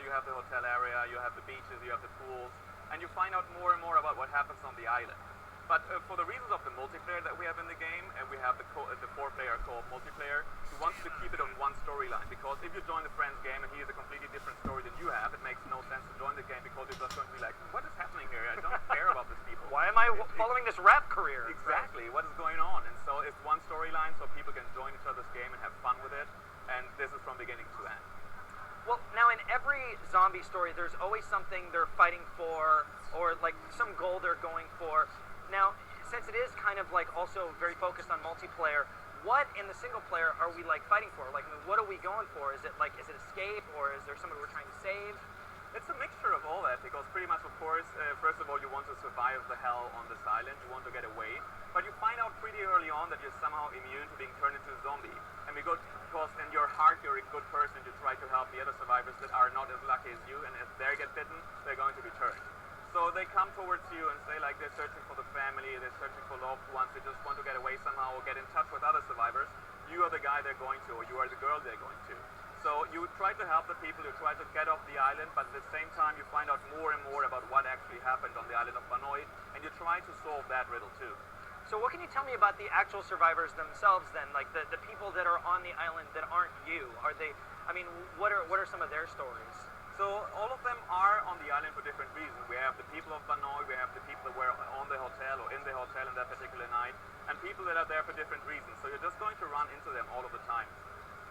you have the hotel area, you have the beaches, you have the pools, and you find out more and more about what happens on the island. But for the reasons of the multiplayer that we have in the game, and we have the 4-player co-op multiplayer, we want to keep it on one storyline, because if you join the friend's game and he has a completely different story than you have, it makes no sense to join the game, because you're just going to be like, what is happening here? I don't care about these people. Why am I following this rap career? Exactly, what is going on? And so it's one storyline so people can join each other's game and have fun with it, and this is from beginning to end. Well, now in every zombie story, there's always something they're fighting for, or like some goal they're going for. Now, since it is kind of like also very focused on multiplayer, what in the single player are we like fighting for? Like, what are we going for? Is it escape, or is there somebody we're trying to save? It's a mixture of all that, because pretty much, of course, first of all, you want to survive the hell on this island, you want to get away, but you find out pretty early on that you're somehow immune to being turned into a zombie. And because in your heart you're a good person, you try to help the other survivors that are not as lucky as you, and if they get bitten, they're going to be turned. So they come towards you and say, like, they're searching for the family, they're searching for loved ones, they just want to get away somehow or get in touch with other survivors. You are the guy they're going to, or you are the girl they're going to. So you try to help the people, you try to get off the island, but at the same time you find out more and more about what actually happened on the island of Banoi, and you try to solve that riddle too. So what can you tell me about the actual survivors themselves then? Like the people that are on the island that aren't you? Are they, I mean, what are some of their stories? So all of them are on the island for different reasons. We have the people of Banoi, we have the people that were on the hotel or in the hotel in that particular night, and people that are there for different reasons. So you're just going to run into them all of the time.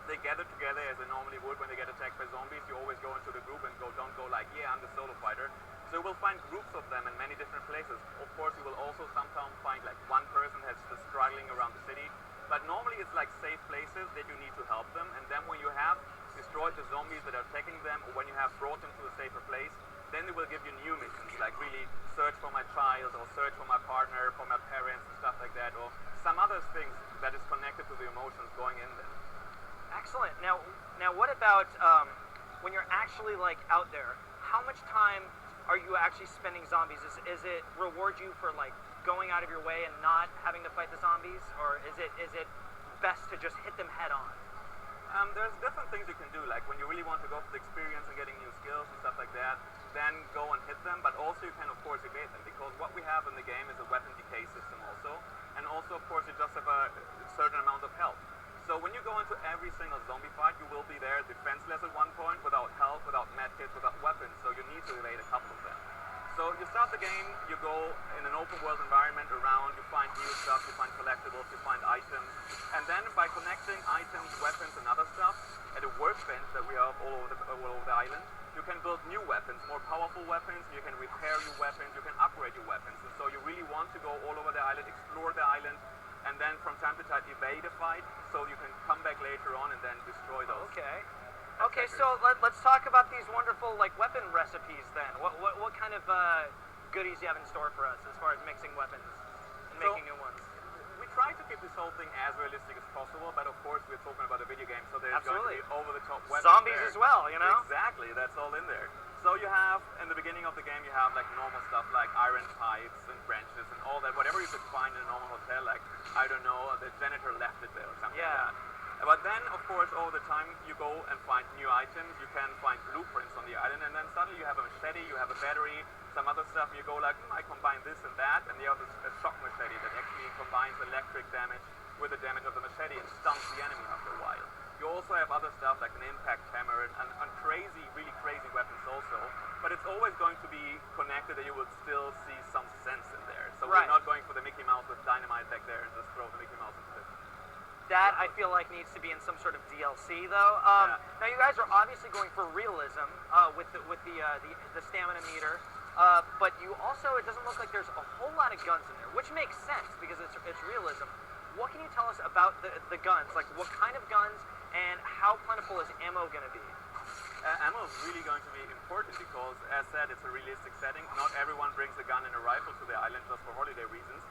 They gather together as they normally would when they get attacked by zombies. You always go into the group and don't go like, yeah, I'm the solo fighter. So you will find groups of them in many different places. Of course, you will also sometimes find like one person that's just struggling around the city. But normally it's like safe places that you need to help them. And then when you have destroyed the zombies that are attacking them, or when you have brought them to a safer place, then they will give you new missions, like really search for my child, or search for my partner, for my parents, and stuff like that, or some other things that is connected to the emotions going in there. Excellent. Now what about when you're actually like out there? How much time are you actually spending zombies? Is it reward you for like going out of your way and not having to fight the zombies, or is it best to just hit them head on? There's different things you can do, like when you really want to go for the experience and getting new skills and stuff like that, then go and hit them, but also you can of course evade them, because what we have in the game is a weapon decay system also, and also of course you just have a certain amount of health. So when you go into every single zombie fight, you will be there defenseless at one point, without health, without medkits, without weapons, so you need to evade a couple of them. So you start the game, you go in an open world environment around, you find new stuff, you find collectibles, you find items, and then by connecting items, weapons and other stuff at a workbench that we have all over the island, you can build new weapons, more powerful weapons, you can repair your weapons, you can upgrade your weapons. And so you really want to go all over the island, explore the island, and then from time to time evade a fight, so you can come back later on and then destroy those. Okay, so let's talk about these wonderful like weapon recipes then. What kind of goodies you have in store for us as far as mixing weapons and making new ones? We try to keep this whole thing as realistic as possible, but of course we're talking about a video game, so there's going to be over-the-top weapons. Zombies there as well, you know? Exactly, that's all in there. So you have, in the beginning of the game, you have like normal stuff like iron pipes and branches and all that, whatever you could find in a normal hotel, like, I don't know, the janitor left it there or something like that. But then, of course, all the time you go and find new items, you can find blueprints on the island, and then suddenly you have a machete, you have a battery, some other stuff, and you go like, I combine this and that, and you have a shock machete that actually combines electric damage with the damage of the machete and stuns the enemy after a while. You also have other stuff like an impact hammer and crazy, really crazy weapons also, but it's always going to be connected that you will still see some sense in there. So we're not going for the Mickey Mouse with dynamite back there and just throw the Mickey Mouse into it. That I feel like needs to be in some sort of DLC though. Now you guys are obviously going for realism with the stamina meter, but you also, it doesn't look like there's a whole lot of guns in there, which makes sense because it's realism. What can you tell us about the guns? Like what kind of guns and how plentiful is ammo going to be? Ammo is really going to be important because, as said, it's a realistic setting. Not everyone brings a gun and a rifle to the island just for holiday reasons.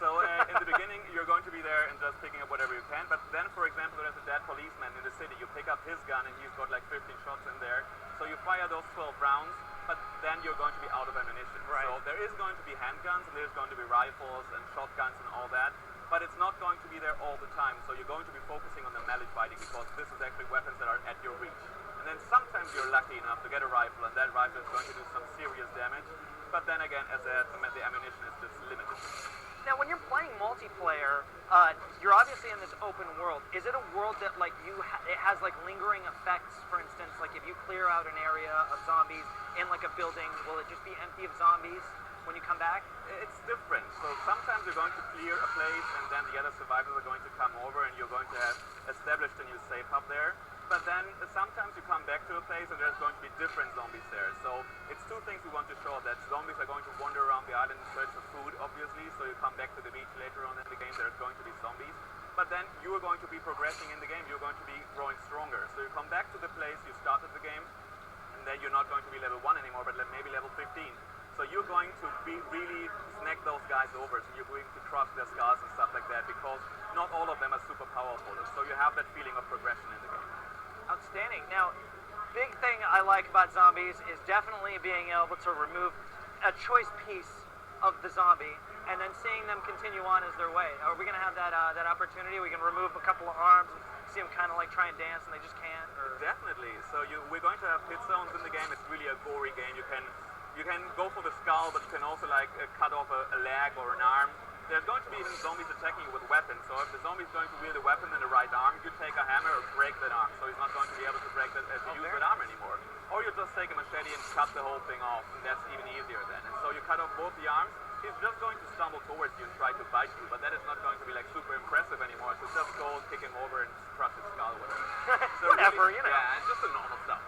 So in the beginning, you're going to be there and just picking up whatever you can. But then, for example, there's a dead policeman in the city. You pick up his gun and he's got like 15 shots in there. So you fire those 12 rounds, but then you're going to be out of ammunition. Right. So there is going to be handguns and there's going to be rifles and shotguns and all that. But it's not going to be there all the time. So you're going to be focusing on the melee fighting because this is actually weapons that are at your reach. And then sometimes you're lucky enough to get a rifle, and that rifle is going to do some serious damage. But then again, as I said, the ammunition is just limited. Now, when you're playing multiplayer, you're obviously in this open world. Is it a world that like it has like lingering effects? For instance, like if you clear out an area of zombies in like a building, will it just be empty of zombies when you come back? It's different. So sometimes you're going to clear a place, and then the other survivors are going to come over, and you're going to have established a new safe hub there. But then sometimes you come back to a place and there's going to be different zombies there. So it's two things we want to show, that zombies are going to wander around the island in search of food, obviously. So you come back to the beach later on in the game, there's going to be zombies. But then you are going to be progressing in the game, you're going to be growing stronger. So you come back to the place you started the game, and then you're not going to be level 1 anymore, but maybe level 15. So you're going to be really snack those guys over, so you're going to crush their skulls and stuff like that, because not all of them are super powerful. So you have that feeling of progression in the game. Outstanding. Now, big thing I like about zombies is definitely being able to remove a choice piece of the zombie and then seeing them continue on as their way. Are we going to have that that opportunity? We can remove a couple of arms and see them kind of like try and dance and they just can't? Or? Definitely. So we're going to have hit zones in the game. It's really a gory game. You can go for the skull, but you can also like cut off a leg or an arm. There's going to be even zombies attacking you with weapons. So if the zombie's going to wield a weapon in the right arm, you take a hammer or break that arm. So he's not going to be able to break that use that arm anymore. Or you just take a machete and cut the whole thing off, and that's even easier then. And so you cut off both the arms. He's just going to stumble towards you and try to bite you, but that is not going to be like super impressive anymore. So just go and kick him over and crush his skull with it. So Whatever, really, you know. Yeah, it's just the normal stuff.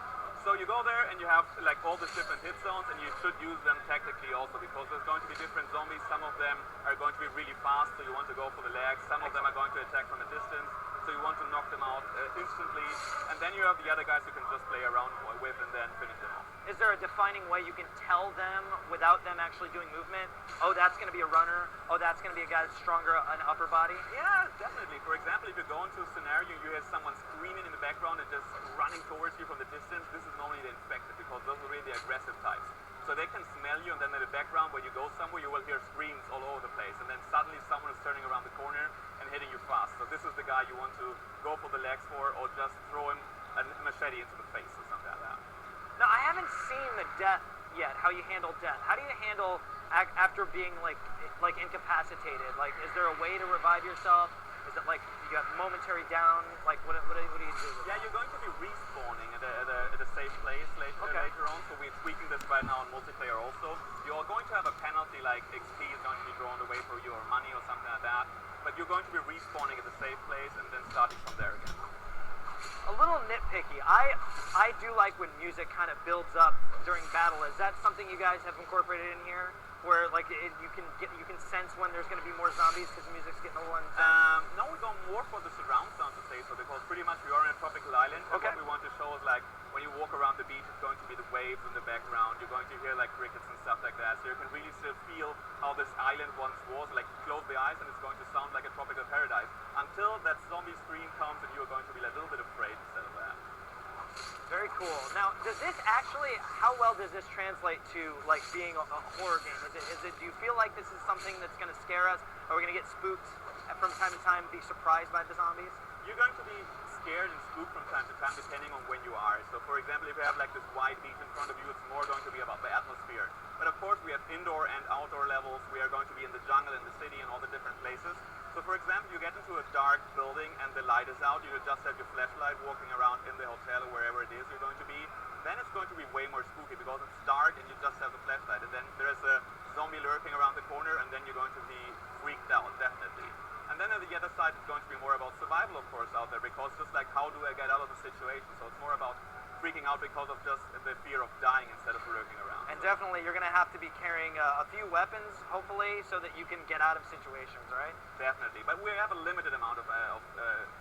So you go there and you have like all the different hit zones, and you should use them tactically also, because there's going to be different zombies. Some of them are going to be really fast, so you want to go for the legs. Some of them are going to attack from a distance, so you want to knock them out instantly. And then you have the other guys you can just play around with and then finish them off. Is there a defining way you can tell them without them actually doing movement? Oh, that's going to be a runner. Oh, that's going to be a guy that's stronger an upper body? Yeah, definitely. For example, if you go into a scenario, you hear someone screaming in the background and just running towards you from the distance, this is normally the infected, because those are really the aggressive types. So they can smell you, and then in the background, when you go somewhere, you will hear screams all over the place, and then suddenly someone is turning around the corner and hitting you fast. So this is the guy you want to go for the legs for, or just throw him a machete into the face or something like that. Now, I haven't seen the death yet, how you handle death. How do you handle after being like incapacitated? Like, is there a way to revive yourself? Is it like you have momentary down? Like, what do you do? Yeah, you're going to be respawning at a safe place later on. So we're tweaking this right now in multiplayer also. You're going to have a penalty, like XP is going to be drawn away for you, or money or something like that. But you're going to be respawning at a safe place and then starting from there again. A little nitpicky. I do like when music kind of builds up during battle. Is that something you guys have incorporated in here, where like you can sense when there's going to be more zombies because the music's getting a little intense? No, we go more for the surround sound to say so, because pretty much we are in a tropical island. And Okay. what we want to show is like when you walk around the beach, it's going to be the waves in the background. You're going to hear like crickets and stuff like that, so you can really still feel how this island once was. Like close the eyes and it's going to sound like a tropical paradise until that zombie scream comes, and you're going to be like, a little bit afraid instead of that. Very cool. Now, does this actually, how well does this translate to like being a horror game? Is it? Do you feel like this is something that's going to scare us? Are we going to get spooked from time to time, be surprised by the zombies? You're going to be scared and spooked from time to time depending on when you are. So for example, if you have like this wide beach in front of you, it's more going to be about the atmosphere. But of course we have indoor and outdoor levels. We are going to be in the jungle, in the city, and all the different places. So for example, you get into a dark building and the light is out, you just have your flashlight walking around in the hotel or wherever it is you're going to be. Then it's going to be way more spooky because it's dark and you just have the flashlight. And then there's a zombie lurking around the corner, and then you're going to be freaked out, definitely. And then on the other side, it's going to be more about survival, of course, out there, because just like, how do I get out of the situation? So it's more about freaking out because of just the fear of dying instead of lurking around. And definitely, you're going to have to be carrying a few weapons, hopefully, so that you can get out of situations, right? Definitely. But we have a limited amount of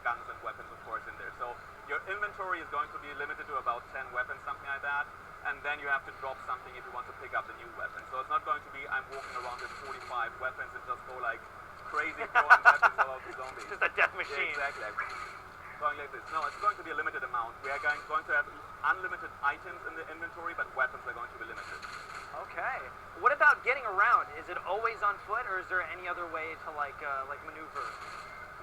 guns and weapons, of course, in there. So your inventory is going to be limited to about 10 weapons, something like that. And then you have to drop something if you want to pick up the new weapon. So it's not going to be, I'm walking around with 45 weapons and just go like crazy throwing weapons all over the zombies. Just a death machine. Yeah, exactly. Going like this. No, it's going to be a limited amount. We are going to have unlimited items in the inventory, but weapons are going to be limited. Okay. What about getting around? Is it always on foot, or is there any other way to like maneuver?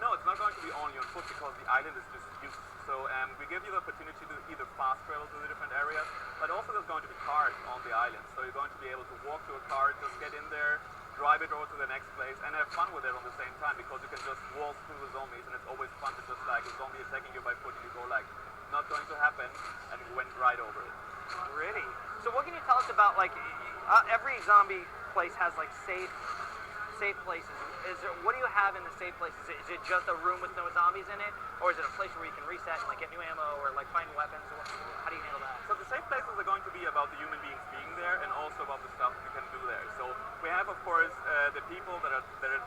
No, it's not going to be only on foot because the island is just huge. games. So we give you the opportunity to either fast travel to the different areas, but also there's going to be cars on the island. So you're going to be able to walk to a car, just get in there, drive it over to the next place, and have fun with it on the same time, because you can just waltz through the zombies, and it's always fun to just like a zombie attacking you by foot, and you go like, not going to happen, and you went right over it. Really? So what can you tell us about, like, every zombie place has like safe places. What do you have in the safe places? Is it just a room with no zombies in it, or is it a place where you can reset and like get new ammo or like find weapons? How do you handle that? So the safe places are going to be about the human beings being there, and also about the stuff you can do there. So we have, of course, the people that are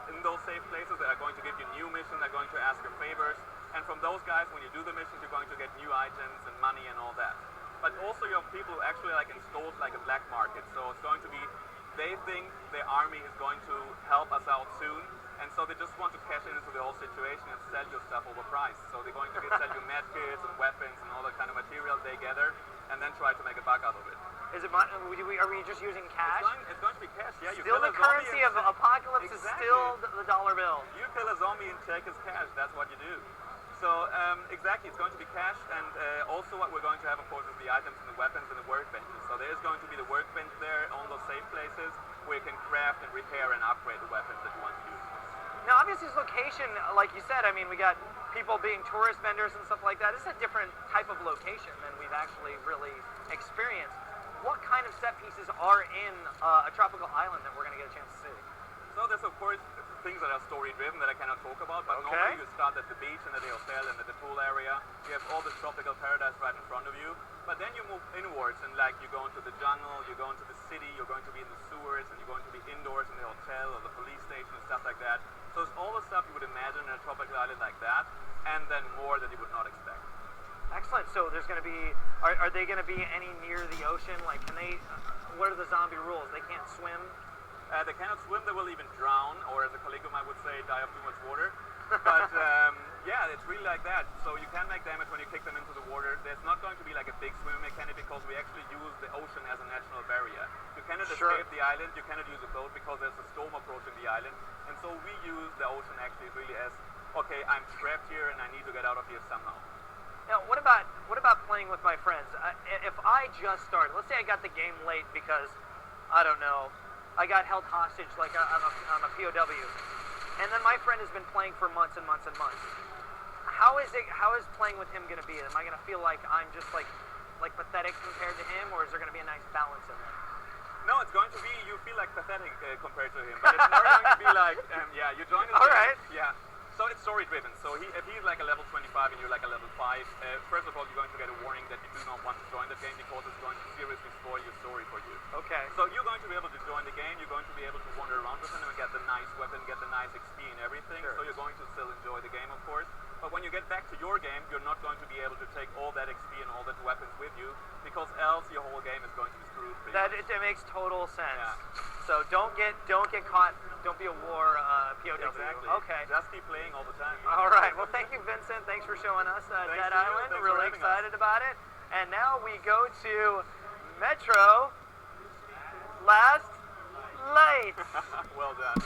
in those safe places that are going to give you new missions, they're going to ask you favors, and from those guys, when you do the missions, you're going to get new items and money and all that. But also you have people who actually like installed like a black market. So it's going to be, they think the army is going to help us out soon, and so they just want to cash into the whole situation and sell your stuff overpriced. So they're going to sell you med kits and weapons and all that kind of material they gather, and then try to make a buck out of it. Are we just using cash? It's going to be cash, yeah. You still the currency of apocalypse is still the dollar bill. You kill a zombie and take his cash, that's what you do. So exactly, it's going to be cash, and also what we're going to have, of course, is the items and the weapons and the workbenches. So there is going to be the workbench there on those safe places where you can craft and repair and upgrade the weapons that you want to use. Now, obviously, this location, like you said, I mean, we got people being tourist vendors and stuff like that. This is a different type of location than we've actually really experienced. What kind of set pieces are in a tropical island that we're going to get a chance to see? So there's, of course, things that are story-driven that I cannot talk about, but normally you start at the beach and at the hotel and at the pool area. You have all the tropical paradise right in front of you, but then you move inwards, and like you go into the jungle, you go into the city, you're going to be in the sewers, and you're going to be indoors in the hotel or the police station and stuff like that. So it's all the stuff you would imagine in a tropical island like that, and then more that you would not expect. Excellent. So there's going to be, are they going to be any near the ocean? Like, can they, what are the zombie rules? They can't swim? They cannot swim, they will even drown, or as a colleague of mine would say, die of too much water. But yeah, it's really like that. So you can make damage when you kick them into the water. There's not going to be like a big swimming mechanic, because we actually use the ocean as a natural barrier. You cannot escape the island, you cannot use a boat because there's a storm approaching the island. And so we use the ocean actually really as, okay, I'm trapped here and I need to get out of here somehow. Now, what about playing with my friends? If I just started, let's say I got the game late because, I don't know, I got held hostage like on a POW, and then my friend has been playing for months and months and months. How is playing with him going to be? Am I going to feel like I'm just like pathetic compared to him, or is there going to be a nice balance in there? No, it's going to be, you feel like pathetic compared to him, but it's more going to be like, yeah, you join his game. Yeah. So it's story driven. So if he's like a level 25 and you're like a level 5, first of all, you're going to get a warning that you do not want to join the game, because it's going to seriously spoil your story for you. Okay. So you're going to be able to join the game, you're going to be able to wander around with him and get the nice weapon, get the nice XP and everything. Sure. So you're going to still enjoy the game, of course. But when you get back to your game, you're not going to be able to take all that XP and all that weapons with you, because else your whole game is going to be screwed. It makes total sense. Yeah. So don't get caught. Don't be a war POW. Exactly. Okay. Just keep playing all the time. All right. Well, thank you, Vincent. Thanks for showing us Dead Island. Thanks really excited about it. And now we go to Metro Last Light. Well done.